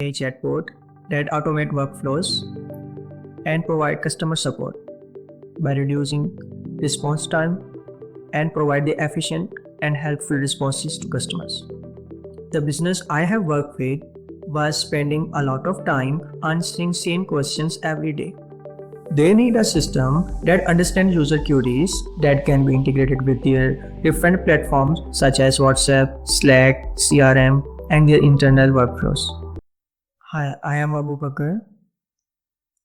A chatbot that automate workflows and provide customer support by reducing response time and provide the efficient and helpful responses to customers. The business I have worked with was spending a lot of time answering same questions every day. They need a system that understands user queries that can be integrated with their different platforms such as WhatsApp, Slack, CRM, and their internal workflows. Hi, I am Abu Bakr,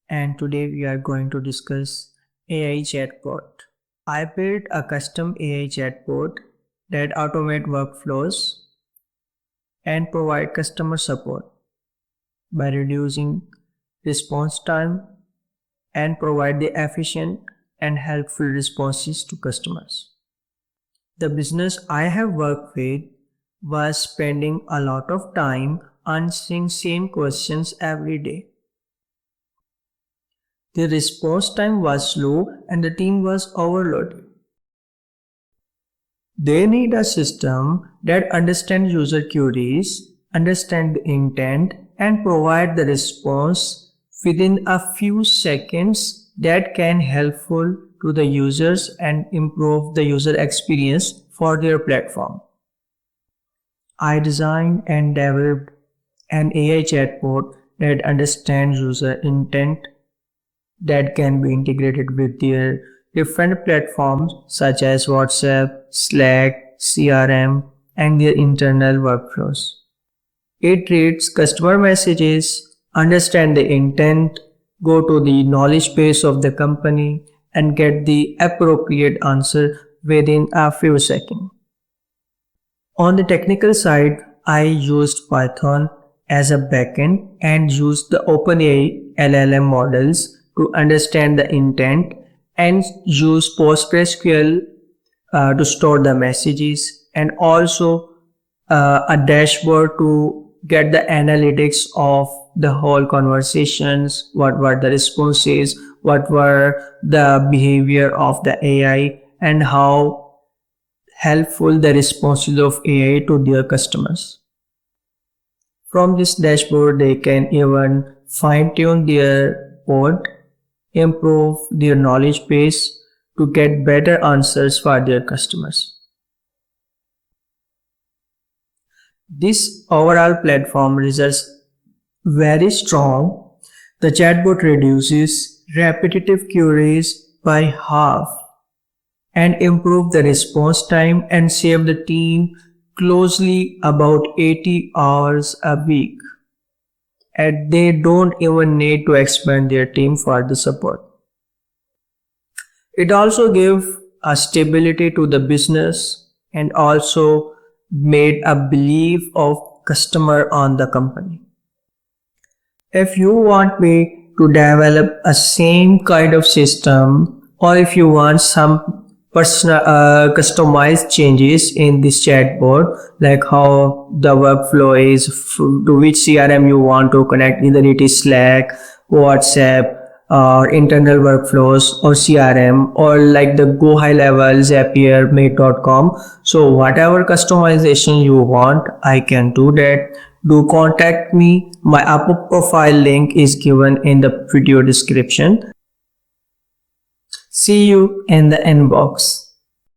and today we are going to discuss AI chatbot. I built a custom AI chatbot that automate workflows and provide customer support by reducing response time and provide the efficient and helpful responses to customers. The business I have worked with was spending a lot of time answering same questions every day. The response time was slow and the team was overloaded. They need a system that understands user queries, understands the intent, and provide the response within a few seconds that can helpful to the users and improve the user experience for their platform. I designed and developed an AI chatbot that understands user intent that can be integrated with their different platforms such as WhatsApp, Slack, CRM, and their internal workflows. It reads customer messages, understand the intent, go to the knowledge base of the company, and get the appropriate answer within a few seconds. On the technical side, I used Python as a backend and used the OpenAI LLM models to understand the intent and use PostgreSQL to store the messages, and also a dashboard to get the analytics of the whole conversations, what were the responses, what were the behavior of the AI, and how helpful the responses of AI to their customers. From this dashboard, they can even fine-tune their code, improve their knowledge base to get better answers for their customers. This overall platform results very strong. The chatbot reduces repetitive queries by half and improve the response time and save the team closely about 80 hours a week. And they don't even need to expand their team for the support. It also gives a stability to the business and also made a belief of customer on the company. If you want me to develop a same kind of system, or if you want some personal customized changes in this chatbot, like how the workflow is, to which CRM you want to connect, either it is Slack, WhatsApp, or internal workflows, or CRM, or like the go high level Zapier, Mate.com. So whatever customization you want, I can do that. Do contact me. My Apple profile link is given in the video description. See you in the inbox.